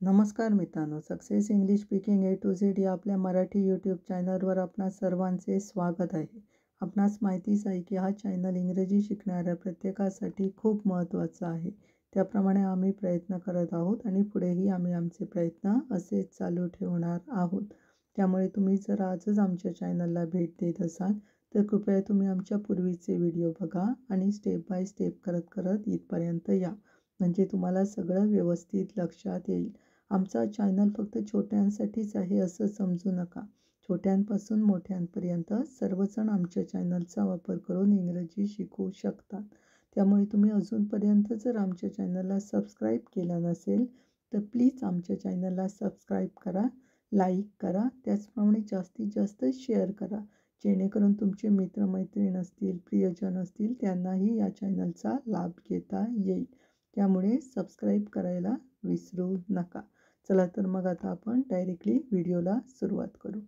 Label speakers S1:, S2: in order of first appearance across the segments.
S1: नमस्कार मित्रांनो, success English speaking A to Z या आपल्या मराठी यूट्यूब चॅनलवर आपणा सर्वांचे स्वागत आहे. आपणास माहितीच आहे की हा चॅनल इंग्रजी शिकणाऱ्या प्रत्येकासाठी खूप महत्त्वाचा आहे. त्याप्रमाणे आम्ही प्रयत्न करत आहोत आणि पुढेही आम्ही आमचे प्रयत्न असेच चालू ठेवणार आहोत. त्यामुळे तुम्ही जर आजच आमच्या चॅनलला भेट देत असाल तर कृपया तुम्ही आमच्या पूर्वीचे व्हिडिओ बघा आणि स्टेप बाय स्टेप करत करत इथपर्यंत या, म्हणजे तुम्हाला सगळं व्यवस्थित लक्षात येईल. आमचा चॅनल फक्त छोट्यांसाठीच आहे असं समजू नका. छोट्यांपासून मोठ्यांपर्यंत सर्वजण आमच्या चॅनलचा वापर करून इंग्रजी शिकू शकतात. त्यामुळे तुम्ही अजूनपर्यंत जर आमच्या चॅनलला सबस्क्राईब केलं नसेल तर प्लीज आमच्या चॅनलला सबस्क्राईब करा, लाईक करा, त्याचप्रमाणे जास्तीत जास्त शेअर करा, जेणेकरून तुमचे मित्रमैत्रीण असतील, प्रियजन असतील त्यांनाही या चॅनलचा लाभ घेता येईल. त्यामुळे सबस्क्राईब करायला विसरू नका. चला तर मग आता आपण डायरेक्टली व्हिडिओला सुरुवात करू.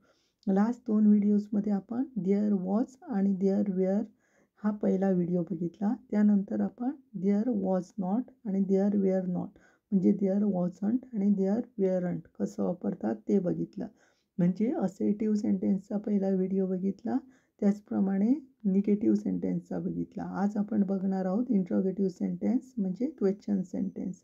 S1: लास्ट 2 व्हिडिओजमध्ये आपण देअर वॉज आणि देअर वेअर हा पहिला व्हिडिओ बघितला. त्यानंतर आपण देअर वॉज नॉट आणि देअर वेअर नॉट म्हणजे देअर वॉजंट आणि देअर वेअरंट कसं वापरतात ते बघितलं. म्हणजे असेटिव्ह सेंटेन्सचा पहिला व्हिडिओ बघितला, त्याचप्रमाणे निगेटिव्ह सेंटेन्सचा बघितला. आज आपण बघणार आहोत इंट्रोगेटिव्ह सेंटेन्स म्हणजे क्वेश्चन सेंटेन्स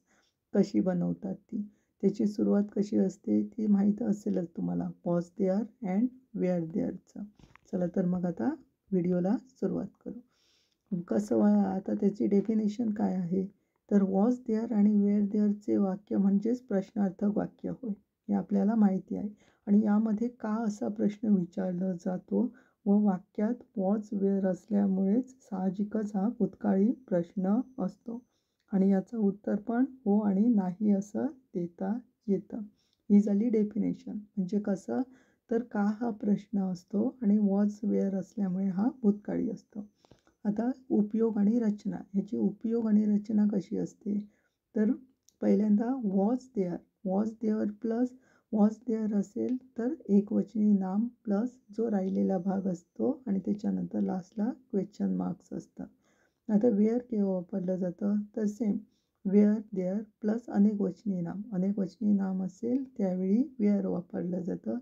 S1: कशी बनवतात ती. त्याची सुरुवात कशी असते ती माहीत असेलच तुम्हाला, वॉज देअर अँड वेअर देअरचं. चला तर मग आता व्हिडिओला सुरुवात करू. कसं आता त्याची डेफिनेशन काय आहे तर वॉज देअर आणि वेअर देअरचे वाक्य म्हणजेच प्रश्नार्थक वाक्य होय, हे आपल्याला माहिती आहे. आणि यामध्ये का असा प्रश्न विचारला जातो व वाक्यात वॉज वेअर असल्यामुळेच साहजिकच हा भूतकाळी प्रश्न असतो आणि याचं उत्तर पण हो आणि नाही असं देता येतं. ही झाली डेफिनेशन. म्हणजे कसं तर का हा प्रश्न असतो आणि वॉज वेअर असल्यामुळे हा भूतकाळी असतो. आता उपयोग आणि रचना, ह्याची उपयोग आणि रचना कशी असते तर पहिल्यांदा was there plus was there असेल तर एकवचनी नाम प्लस जो राहिलेला भाग असतो आणि त्याच्यानंतर लास्टला क्वेश्चन मार्क्स असतं. आता वेअर केव्हा वापरलं जातं तर सेम वेअर देअर प्लस अनेकवचनी नाम असेल त्यावेळी वेअर वापरलं जातं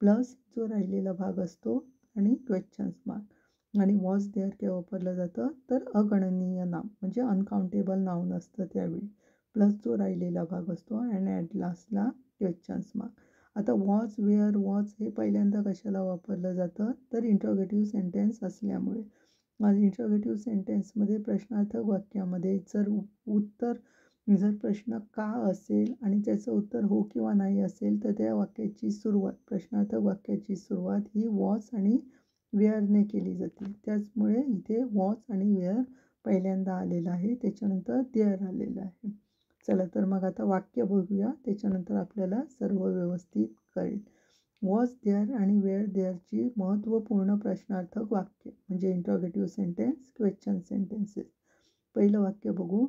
S1: प्लस जो राहिलेला भाग असतो आणि क्वेश्चन्स मार्क. आणि वॉज देअर केव्हा वापरलं जातं तर अगणनीय नाम म्हणजे अनकाउंटेबल नाऊन असतं त्यावेळी प्लस जो राहिलेला भाग असतो अँड ॲट लास्टला क्वेश्चन्स मार्क. आता वॉज वेअर वॉज हे पहिल्यांदा कशाला वापरलं जातं तर इंट्रोगेटिव्ह सेंटेन्स असल्यामुळे. इंट्रोगेटिव्ह सेंटेन्समध्ये प्रश्नार्थक वाक्यामध्ये जर प्रश्न का असेल आणि त्याचं उत्तर हो किंवा नाही असेल तर त्या वाक्याची सुरुवात प्रश्नार्थक वाक्याची सुरुवात ही वॉज आणि वेअरने केली जाते. त्याचमुळे इथे वॉज आणि वेअर पहिल्यांदा आलेलं आहे, त्याच्यानंतर देअर आलेलं आहे. चला तर मग आता वाक्य बघूया, त्याच्यानंतर आपल्याला सर्व व्यवस्थित कळेल. वॉज देअर आणि वेअर देअरची महत्त्वपूर्ण प्रश्नार्थक वाक्य म्हणजे इंट्रोगेटिव्ह सेंटेन्स, क्वेश्चन सेंटेन्सेस. पहिलं वाक्य बघू.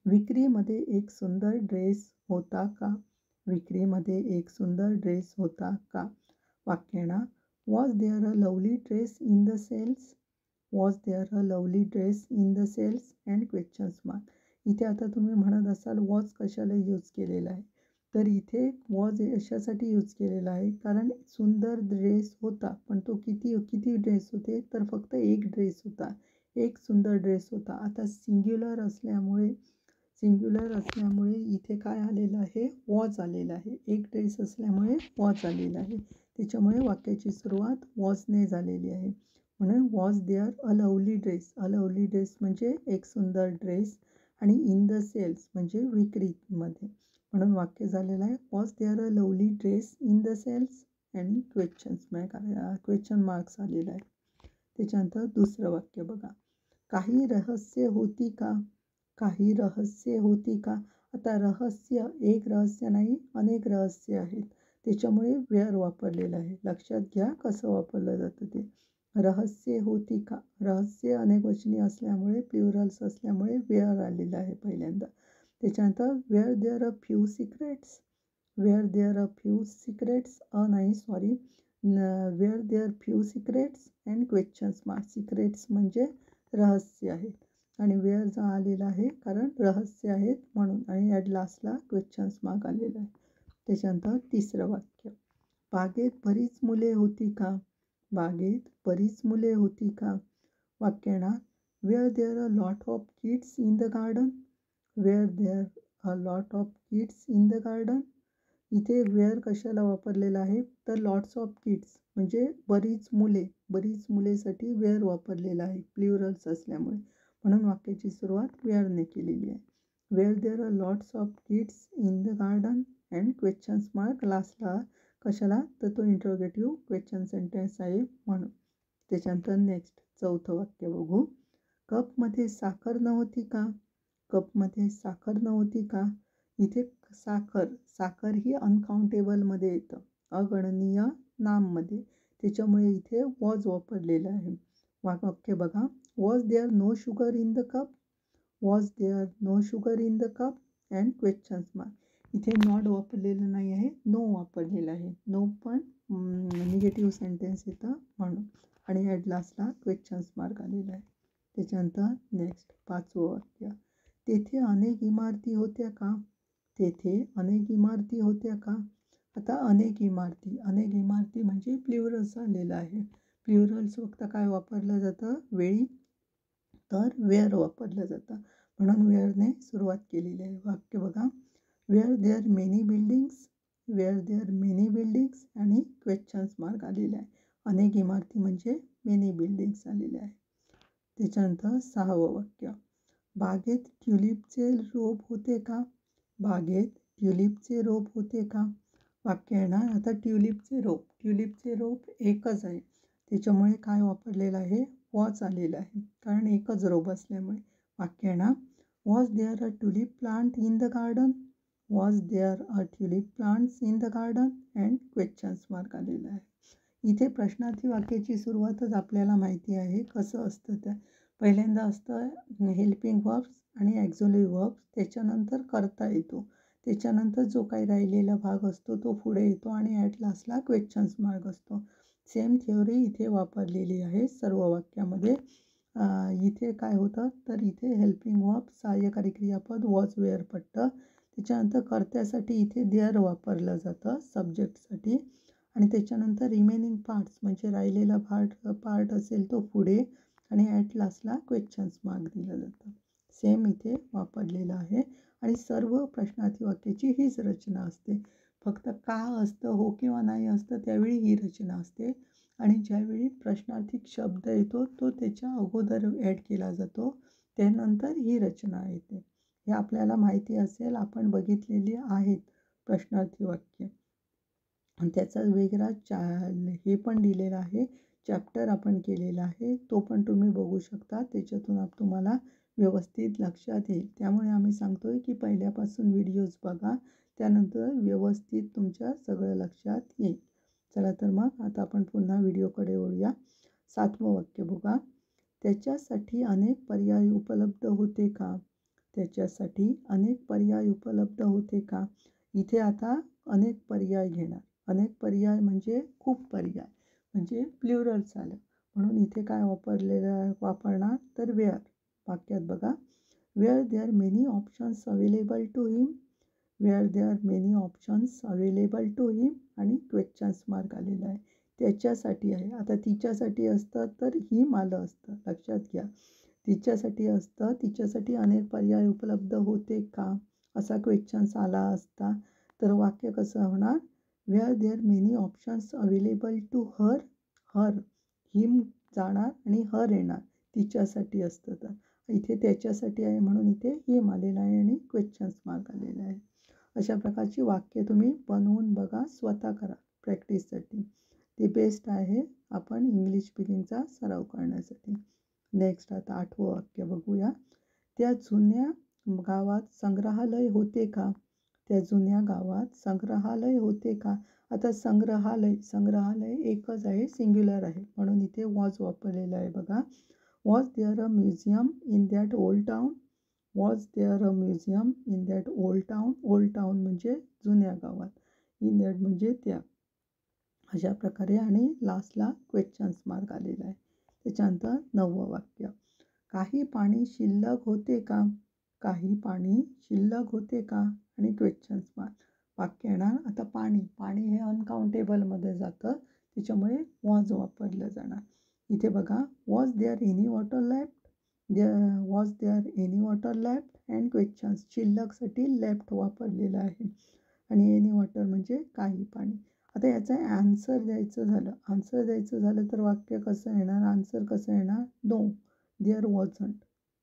S1: विक्रीमध्ये एक सुंदर ड्रेस होता का? विक्रीमध्ये एक सुंदर ड्रेस होता का? वाक्याना was there a lovely dress in the sales? Was there a lovely dress in the sales and questions mark. इथे आता तुम्ही म्हणत असाल वॉज कशाला यूज केलेला आहे तर इथे वॉज अशासाठी यूज केलेला आहे कारण सुंदर ड्रेस होता, पण तो किती ड्रेस होते तर फक्त एक ड्रेस होता, एक सुंदर ड्रेस होता. आता सिंग्युलर असल्यामुळे इथे काय आलेलं आहे वॉज आलेलं आहे. एक ड्रेस असल्यामुळे वॉज आलेलं आहे, त्याच्यामुळे वाक्याची सुरुवात वॉजने झालेली आहे. म्हणून was there a lovely dress म्हणजे एक सुंदर ड्रेस आणि इन द सेल्स म्हणजे विक्रीमध्ये. म्हणून वाक्य झालेलं आहे was there a lovely dress in the sales आणि क्वेश्चन मार्क्स आलेला आहे. त्याच्यानंतर दुसरं वाक्य बघा. काही रहस्य होती का? काही रहस्य होती का? आता रहस्य एक रहस्य नाही, अनेक रहस्य आहेत, त्याच्यामुळे वेअर वापरलेलं आहे. लक्षात घ्या कसं वापरलं जातं ते. रहस्य होती का, रहस्य अनेकवचनी असल्यामुळे प्लुरल्स असल्यामुळे वेअर आलेलं आहे पहिल्यांदा. त्याच्यानंतर were there a few secrets were there a few secrets were there few secrets and questions mark. Secrets म्हणजे रहस्य आहेत आणि वेअर जा आलेला आहे कारण रहस्य आहेत म्हणून, आणि ॲट लास्टला क्वेश्चन्स मार्क आलेला आहे. त्याच्यानंतर तिसरं वाक्य, बागेत बरीच मुले होती का? बागेत बरीच मुले होती का? वाक्य ना, were there a lot of kids in the garden. Were there a lot of kids in the garden. इथे वेअर कशाला वापरलेला आहे तर लॉट्स ऑफ किड्स म्हणजे बरीच मुले, बरीच मुलेसाठी वेअर वापरलेला आहे प्ल्युरल्स असल्यामुळे, म्हणून वाक्याची सुरुवात वेअरने केलेली आहे. Were there are lots of kids in the garden and questions mark लास्टला कशाला तर तो इंट्रोगेटिव्ह क्वेश्चन सेंटेन्स आहे म्हणून. त्याच्यानंतर नेक्स्ट चौथं वाक्य बघू, कपमध्ये साखर नव्हती का? कपमध्ये साखर नव्हती का? इथे साखर, साखर ही अनकाउंटेबलमध्ये येतं, अगणनीय नाममध्ये, त्याच्यामुळे इथे वॉज वापरलेलं आहे. वाक्य बघा, was there no sugar in the cup. Was there no sugar in the cup and questions mark. इथे नॉट वापरलेलं नाही आहे, नो वापरलेलं आहे. नो पण निगेटिव्ह सेंटेन्स येतं म्हणून, आणि ॲट लास्टला क्वेश्चन्स मार्क आलेला आहे. त्याच्यानंतर नेक्स्ट पाचवं वाक्य, तेथे अनेक इमारती होत्या का? तेथे अनेक इमारती होत्या का? आता अनेक इमारती म्हणजे प्ल्युरल्स आलेलं आहे. प्ल्युरल्स फक्त काय वापरलं जातं वेळी तर वेअर वापरलं जातं, म्हणून वेअरने सुरुवात केलेली आहे. वाक्य बघा, were there many buildings. Were there many buildings आणि क्वेश्चन्स मार्क आलेले आहे. अनेक इमारती म्हणजे मेनी बिल्डिंग्स आलेले आहे. त्याच्यानंतर सहावं वाक्य, बागेत ट्युलिपचे रोप होते का? बागेत ट्युलिपचे रोप होते का? वाक्य आहे ना, आता ट्युलिपचे रोप एकच आहे, त्याच्यामुळे काय वापरलेलं आहे वॉज आलेलं आहे कारण एकच रोप असल्यामुळे. वाक्य आहे ना, was there a tulip plant in the garden. Was there a tulip plants in the garden and questions mark आलेला आहे. इथे प्रश्नार्थी वाक्याची सुरुवातच आपल्याला माहिती आहे कसं असतं. त्या पहिल्यांदा असतं हेल्पिंग वर्ब्स आणि ॲक्झिलरी वर्ब्स, त्याच्यानंतर करता येतो, त्याच्यानंतर जो काही राहिलेला भाग असतो तो पुढे येतो, आणि ॲट लास्टला क्वेश्चन्स मार्क असतो. सेम थिअरी इथे वापरलेली आहे सर्व वाक्यामध्ये. इथे काय होतं तर इथे हेल्पिंग वर्ब सहाय्यकारी क्रियापद वॉज वेअर पडतं, त्याच्यानंतर कर्त्यासाठी इथे देअर वापरलं जातं सब्जेक्टसाठी, आणि त्याच्यानंतर रिमेनिंग पार्ट्स म्हणजे राहिलेला पार्ट असेल तो पुढे, आणि ॲट लास्टला क्वेश्चन्स मार्क दिलं जातं. सेम इथे वापरलेलं आहे, आणि सर्व प्रश्नार्थी वाक्याची हीच रचना असते. फक्त का असतं हो किंवा नाही असतं त्यावेळी ही रचना असते, आणि ज्यावेळी प्रश्नार्थी शब्द येतो तो त्याच्या अगोदर ॲड केला जातो, त्यानंतर ही रचना येते. हे आपल्याला माहिती असेल, आपण बघितलेली आहेत प्रश्नार्थी वाक्य, आणि त्याचा वेगळा हे पण दिलेला आहे, चॅप्टर आपण केलेला आहे, तो पण तुम्ही बघू शकता, त्याच्यातून तुम्हाला व्यवस्थित लक्षात येईल. त्यामुळे आम्ही सांगतो आहे की पहिल्यापासून व्हिडिओज बघा, त्यानंतर व्यवस्थित तुमच्या सगळं लक्षात येईल. चला तर मग आता आपण पुन्हा व्हिडिओकडे वळूया. 7वं वाक्य बघा, त्याच्यासाठी अनेक पर्याय उपलब्ध होते का? त्याच्यासाठी अनेक पर्याय उपलब्ध होते का? इथे आता अनेक पर्याय घेणार. अनेक पर्याय म्हणजे खूप पर्याय, म्हणजे प्ल्युरल्स आलं, म्हणून इथे काय वापरणार तर वेअर. वाक्यात बघा, were there many options available to him. Were there many options available to him आणि क्वेश्चन्स मार्क आलेला आहे. त्याच्यासाठी आहे, आता तिच्यासाठी असतं तर हिम आलं असतं, लक्षात घ्या. तिच्यासाठी असतं, तिच्यासाठी अनेक पर्याय उपलब्ध होते का असा क्वेश्चन्स आला असता, तर वाक्य कसं होणार, were there many options available to her. Her him जाणार आणि हर येणार, तिच्यासाठी असतं तर. इथे त्याच्यासाठी आहे म्हणून इथे हिम आलेला आहे आणि क्वेश्चन्स मार्क आलेला आहे. अशा प्रकारची वाक्य तुम्ही बनवून बघा, स्वतः करा प्रॅक्टिससाठी, ते बेस्ट आहे आपण इंग्लिश स्पीकिंगचा सराव करण्यासाठी. नेक्स्ट आता 8वं वाक्य बघूया, त्या जुन्या गावात संग्रहालय होते का? त्या जुन्या गावात संग्रहालय होते का? आता संग्रहालय एकच आहे, सिंग्युलर आहे, म्हणून इथे वॉज वापरलेलं आहे बघा. Was there a museum in that old town. Was there a museum in that old town. Old town म्हणजे जुन्या गावात, इन दॅट म्हणजे त्या, अशा प्रकारे, आणि लास्टला क्वेश्चन्स मार्क आलेला आहे. त्याच्यानंतर 9वं वाक्य, काही पाणी शिल्लक होते का? काही पाणी शिल्लक होते का? आणि क्वेश्चन्स मार्क. वाक्य येणार. आता पाणी हे अनकाउंटेबलमध्ये जातं, त्याच्यामुळे वॉज वापरलं जाणार. इथे बघा, was there any water left? Was there any water left? And questions, शिल्लकसाठी लेफ्ट वापरलेलं आहे. आणि एनी वॉटर म्हणजे काही पाणी. आता याचा आन्सर द्यायचं झालं तर वाक्य कसं येणार? आन्सर कसं येणार? No there wasn't.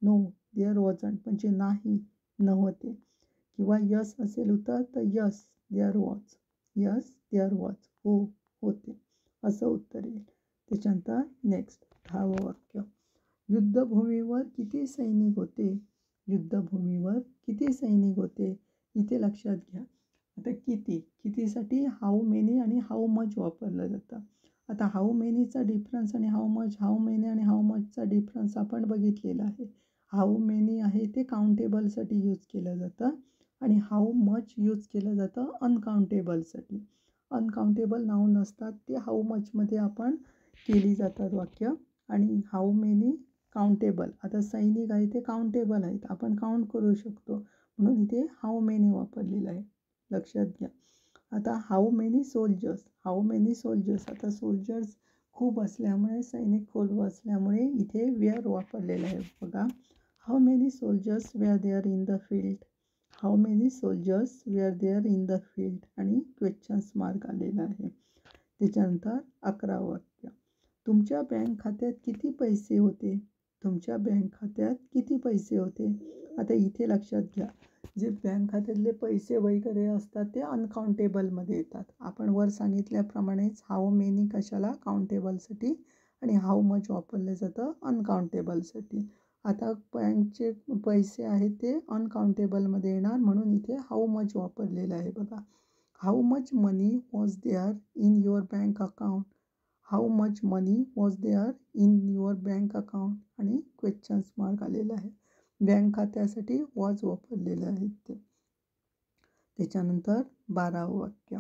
S1: No there wasn't म्हणजे नाही, नव्हते. किंवा यस असेल उत्तर तर yes there was. Yes there was, हो होते, असं उत्तर येईल. त्याच्यानंतर नेक्स्ट 10वं वाक्य. युद्धभूमीवर किती सैनिक होते? युद्धभूमीवर किती सैनिक होते? इथे लक्षात घ्या. आता कितीसाठी हाऊ मेनी आणि हाऊ मच वापरलं जातं. आता हाऊ मेनीचा डिफरन्स आणि हाऊ मेनी आणि हाऊ मचचा डिफरन्स आपण बघितलेला आहे. हाऊ मेनी आहे ते काउंटेबलसाठी यूज केलं जातं आणि हाऊ मच यूज केलं जातं अनकाउंटेबलसाठी. अनकाउंटेबल नाऊन असतात ते हाऊ मचमध्ये आपण केली जातात वाक्य. आणि हाऊ मेनी काउंटेबल. आता सैनिक आहे ते काउंटेबल आहेत, आपण काउंट करू शकतो, म्हणून इथे हाऊ मेनी वापरलेलं आहे. लक्षात घ्या. आता हाऊ मेनी सोल्जर्स. आता सोल्जर्स खूप असल्यामुळे, सैनिक खूप असल्यामुळे इथे वेअर वापरलेलं आहे. बघा, how many soldiers were there in the field? How many soldiers were there in the field? आणि क्वेश्चन्स मार्क आलेला आहे. त्याच्यानंतर 11वं वाक्य. तुमच्या बँक खात्यात किती पैसे होते? तुमच्या बँक खात्यात किती पैसे होते? आता इथे लक्षात घ्या, जे बँक खात्यातले पैसे वगैरे असतात ते अनकाउंटेबलमध्ये येतात. आपण वर सांगितल्याप्रमाणेच हाऊ मेनी कशाला? काउंटेबलसाठी, आणि हाऊ मच वापरलं जातं अनकाउंटेबलसाठी. आता बँकचे पैसे आहेत ते अनकाउंटेबलमध्ये येणार, म्हणून इथे हाऊ मच वापरलेलं आहे. बघा, how much money was there in your bank account? How much money was there in your bank account? आणि क्वेश्चन्स मार्क आलेला आहे. बँक खात्यासाठी वॉज वापरलेलं आहे ते. त्याच्यानंतर 12वं वाक्य.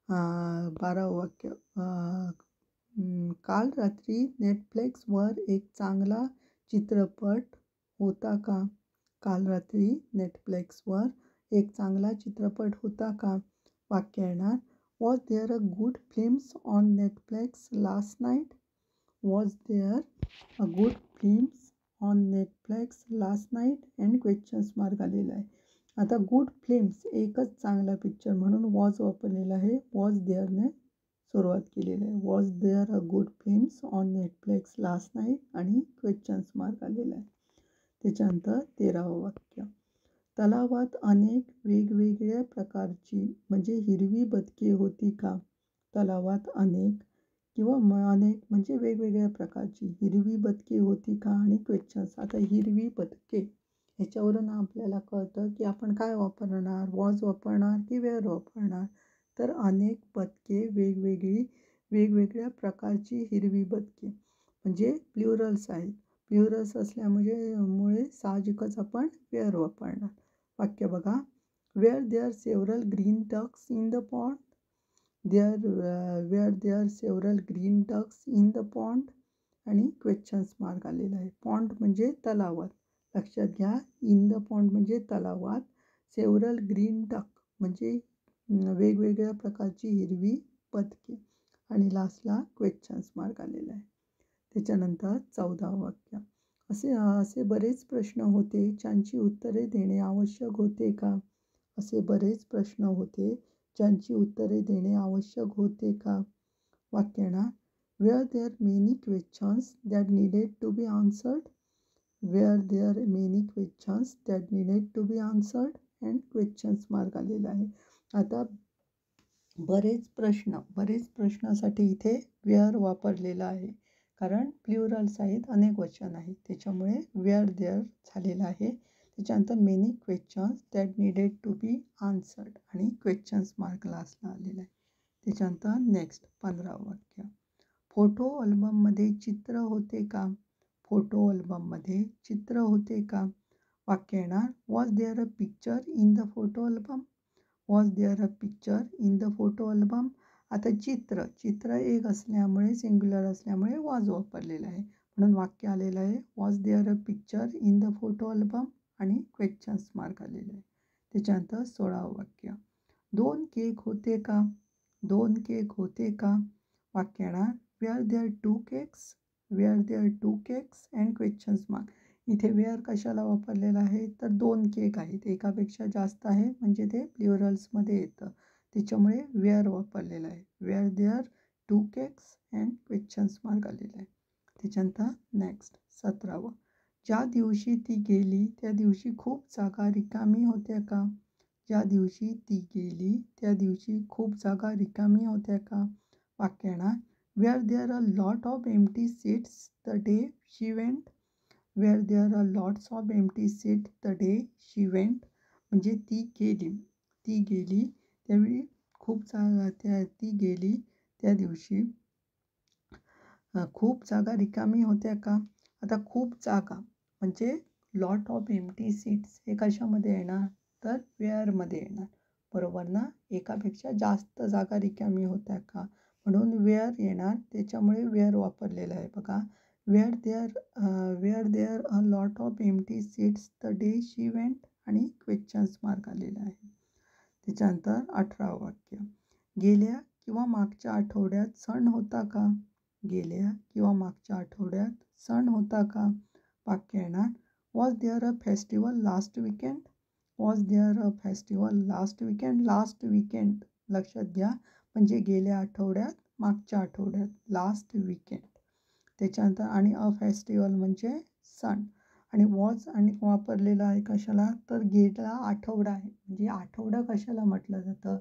S1: 12वं वाक्य. काल रात्री नेटफ्लिक्सवर एक चांगला चित्रपट होता का? काल रात्री नेटफ्लिक्सवर एक चांगला चित्रपट होता का? वाक्य येणार. Was there a good films on Netflix last night? Was there a good films on Netflix last night? And questions mark आलेला आहे. आता गुड फिल्म्स एकच चांगला पिक्चर, म्हणून वॉज वापरलेला आहे. वॉज देअरने सुरुवात केलेली आहे. Was there a good films on Netflix last night? आणि क्वेश्चन्स मार्क आलेला आहे. त्याच्यानंतर 13वं वाक्य. तलावात अनेक वेगवेगळ्या प्रकारची म्हणजे हिरवी बदके होती का? तलावात अनेक म्हणजे वेगवेगळ्या प्रकारची हिरवी बदके होती का? आणि क्वेश्चन्स. आता हिरवी बदके ह्याच्यावरून आपल्याला कळतं की आपण काय वापरणार? वॉज वापरणार की वेअर वापरणार? तर अनेक बदके वेगवेगळ्या प्रकारची हिरवी बदके म्हणजे प्ल्युरल्स आहेत. प्ल्युरल्स असल्यामुळे साहजिकच आपण वेअर वापरणार. वाक्य बघा. Were there several green ducks in the pond? Were there several green ducks in the pond? आणि क्वेश्चन्स मार्क आलेला आहे. पॉन्ड म्हणजे तलावात. लक्षात घ्या, इन द पॉन्ड म्हणजे तलावात. सेव्हरल ग्रीन डक म्हणजे वेगवेगळ्या प्रकारची हिरवी बदके. आणि लास्टला क्वेश्चन्स मार्क आलेला आहे. त्याच्यानंतर 14वं वाक्य. असे बरेच प्रश्न होते ज्यांची उत्तरे देणे आवश्यक होते का? असे बरेच प्रश्न होते ज्यांची उत्तरे देणे आवश्यक होते का? वाक्य येणार. Were there many questions that needed to be answered? Were there many questions that needed to be answered? And questions mark आलेला आहे. आता बरेच प्रश्नासाठी इथे वेअर वापरलेला आहे, कारण प्ल्युरल्स आहेत, अनेक वचन आहेत, त्याच्यामुळे वेअर देअर झालेलं आहे. त्याच्यानंतर many questions that needed to be answered आणि क्वेश्चन्स मार्क लास्टला आलेला आहे. त्याच्यानंतर नेक्स्ट 15वं वाक्य. फोटो अल्बममध्ये चित्र होते का? फोटो अल्बममध्ये चित्र होते का? वाक्य येणार. Was there a picture in the photo album? Was there a picture in the photo album? आता चित्र एक असल्यामुळे, सिंग्युलर असल्यामुळे वॉज वापरलेलं आहे, म्हणून वाक्य आलेलं आहे was there a picture in the photo album आणि क्वेश्चन्स मार्क आलेलं आहे. त्याच्यानंतर 16वं वाक्य 2 केक होते का? 2 केक होते का? वाक्य येणार were there 2 cakes? Were there 2 cakes and questions mark. इथे वेअर कशाला वापरलेला आहे तर 2 केक आहेत, एकापेक्षा जास्त आहे म्हणजे ते प्ल्युरल्समध्ये येतं, त्याच्यामुळे वेअर वापरलेलं आहे. Were there 2 cakes and questions mark आलेला आहे. त्याच्यानंतर नेक्स्ट 17वं ज्या दिवशी ती गेली त्या दिवशी खूप जागा रिकामी होत्या का? ज्या दिवशी ती गेली त्या दिवशी खूप जागा रिकामी होत्या का? वाक्य येणार were there a lot of empty seats the day she went. Were there a lots of empty seat the day she went म्हणजे ती गेली त्यावेळी खूप जागा ती गेली त्या दिवशी खूप जागा रिकामी होत्या का? आता खूप जागा म्हणजे लॉट ऑफ एम्प्टी सीट्स हे कशामध्ये येणार तर वेअरमध्ये येणार, बरोबर ना. एकापेक्षा जास्त जागा रिकामी होत्या का म्हणून वेअर येणार, त्याच्यामुळे वेअर वापरलेलं आहे बघा. Were there a lot of empty seats the day she went आणि क्वेश्चन्स मार्क आलेला आहे. त्याच्यानंतर 18वं वाक्य गेल्या किंवा मागच्या आठवड्यात सण होता का? गेल्या किंवा मागच्या आठवड्यात सण होता का? वाक्य येणार was there a festival last weekend. Was there a festival last weekend. Last weekend लक्षात घ्या म्हणजे गेल्या आठवड्यात, मागच्या आठवड्यात, लास्ट वीकेंड. त्याच्यानंतर आणि अ फेस्टिवल म्हणजे सण आणि वॉज आणि वापरलेला आहे कशाला तर गेला आठवडा आहे, म्हणजे आठवडा कशाला म्हटलं जातं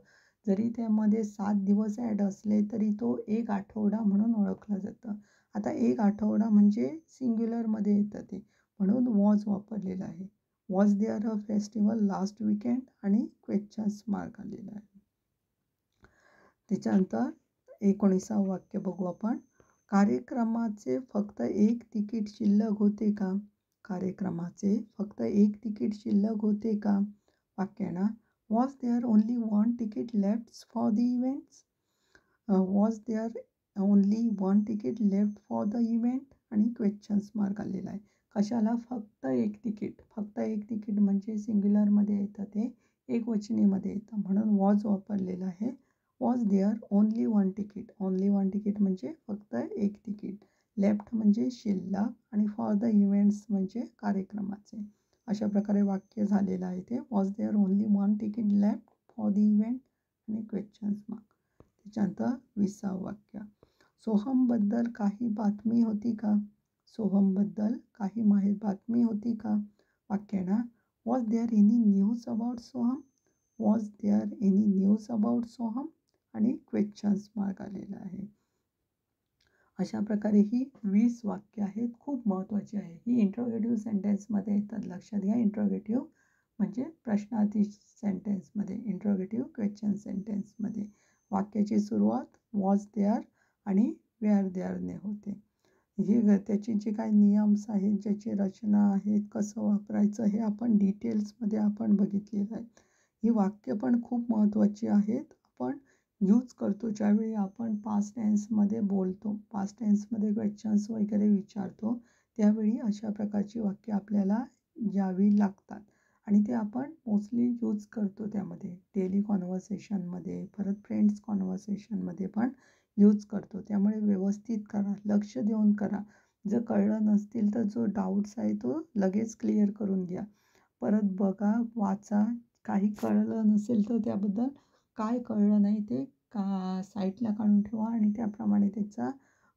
S1: जरी त्यामध्ये 7 दिवस ॲड असले तरी तो एक आठवडा म्हणून ओळखला जातं. आता एक आठवडा म्हणजे सिंग्युलरमध्ये येतं ते, म्हणून वॉज वापरलेला आहे. Was there a festival last weekend आणि क्वेश्चन्स मार्क आलेला आहे. त्याच्यानंतर 19वं वाक्य बघू आपण कार्यक्रमाचे फक्त एक तिकीट शिल्लक होते का? कार्यक्रमाचे फक्त एक तिकीट शिल्लक होते का? वाक्य येणार was there only one ticket left for the events. Was there only one ticket left for the event आणि क्वेश्चन्स मार्क आलेला आहे. कशाला फक्त एक तिकीट. फक्त एक तिकीट म्हणजे सिंग्युलरमध्ये येतं, ते एकवचनीमध्ये येतं म्हणून वॉज वापरलेलं आहे. Was there only one ticket. Only one ticket म्हणजे फक्त एक तिकीट. लेफ्ट म्हणजे शिल्लक आणि फॉर द इव्हेंट्स म्हणजे कार्यक्रमाचे. अशा प्रकारे वाक्य झालेलं आहे ते. Was there only one ticket left for the event आणि क्वेश्चन्स मार्क. त्याच्यानंतर 20वं वाक्य सोहमबद्दल काही बातमी होती का? सोहमबद्दल काही बातमी होती का? वाक्य ना was there any news about Soham. Was there any news about Soham आणि क्वेश्चन्स मार्क आलेला आहे. अशा प्रकारे ही 20 वाक्य आहेत, खूप महत्त्वाची आहे. ही इंट्रोगेटिव्ह सेंटेन्समध्ये येतात, लक्षात घ्या. इंट्रोगेटिव्ह म्हणजे प्रश्नार्थी सेंटेन्समध्ये, इंट्रोगेटिव्ह क्वेश्चन सेंटेन्समध्ये वाक्याची सुरुवात वॉज देअर आणि वेअर देअरने होते. त्याची जे काही नियम्स आहेत, ज्याची रचना आहेत, कसं वापरायचं हे आपण डिटेल्समध्ये आपण बघितलेलं आहे. ही वाक्य पण खूप महत्त्वाची आहेत. आपण यूज करतो ज्यावेळी आपण पास्ट टेन्समध्ये बोलतो, पास्ट टेन्समध्ये क्वेश्चन्स वगैरे विचारतो, त्यावेळी अशा प्रकारची वाक्य आपल्याला यावी लागतात आणि ते आपण मोस्टली यूज करतो त्यामध्ये डेली कॉन्व्हर्सेशनमध्ये, परत फ्रेंड्स कॉन्व्हर्सेशनमध्ये पण यूज करतो. त्यामुळे व्यवस्थित करा, लक्ष देऊन करा. जर कळलं नसतील तर जो डाऊट्स आहे तो लगेच क्लिअर करून घ्या. परत बघा, वाचा. काही कळलं नसेल तर त्याबद्दल काय कळलं नाही ते साईटला काढून ठेवा आणि त्याप्रमाणे त्याचा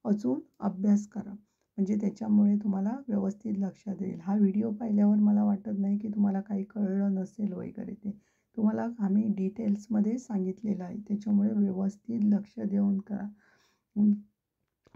S1: अजून अभ्यास करा. म्हणजे त्याच्यामुळे तुम्हाला व्यवस्थित लक्षात येईल. हा व्हिडिओ पाहिल्यावर मला वाटत नाही की तुम्हाला काही कळलं नसेल वगैरे, ते तुम्हाला आम्ही डिटेल्समध्ये सांगितलेलं आहे. त्याच्यामुळे व्यवस्थित लक्ष देऊन करा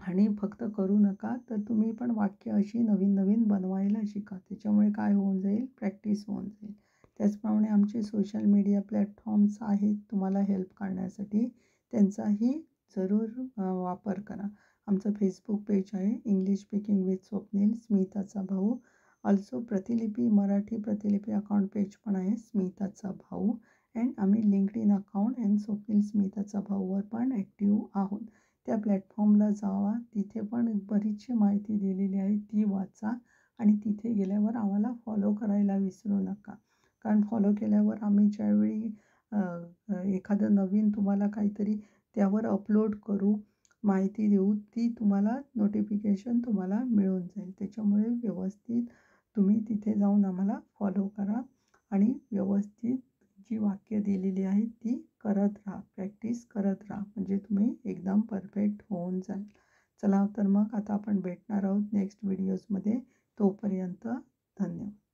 S1: आणि फक्त करू नका तर तुम्ही पण वाक्य अशी नवीन नवीन बनवायला शिका. त्याच्यामुळे काय होऊन जाईल, प्रॅक्टिस होऊन जाईल. त्याचप्रमाणे आमचे सोशल मीडिया प्लॅटफॉर्म्स आहेत तुम्हाला हेल्प करण्यासाठी, त्यांचाही जरूर वापर करा. आमचं फेसबुक पेज आहे इंग्लिश स्पीकिंग विथ स्वप्नील, स्मिताचा भाऊ. ऑल्सो प्रतिलिपी, मराठी प्रतिलिपी अकाउंट पेज पण आहे स्मिताचा भाऊ. अँड आम्ही लिंक्डइन अकाउंट अँड स्वप्नील स्मिताचा भाऊवर पण ॲक्टिव्ह आहोत. त्या प्लॅटफॉर्मला जावा. तिथे पण बरीचशी माहिती दिलेली आहे, ती वाचा आणि तिथे गेल्यावर आम्हाला फॉलो करायला विसरू नका. कारण फॉलो केल्यावर आम्ही ज्यावेळी अ, एखादं नवीन तुम्हाला काहीतरी त्यावर अपलोड करू, माहिती देऊ, ती तुम्हाला नोटिफिकेशन तुम्हाला मिळून जाईल. त्याच्यामुळे व्यवस्थित तुम्ही तिथे जाऊन आम्हाला फॉलो करा आणि व्यवस्थित जी वाक्य दिलेली आहेत ती करत राहा, प्रॅक्टिस करत राहा. म्हणजे तुम्ही एकदम परफेक्ट होऊन जाल. चला तर मग आता आपण भेटणार आहोत नेक्स्ट व्हिडिओजमध्ये. तोपर्यंत धन्यवाद.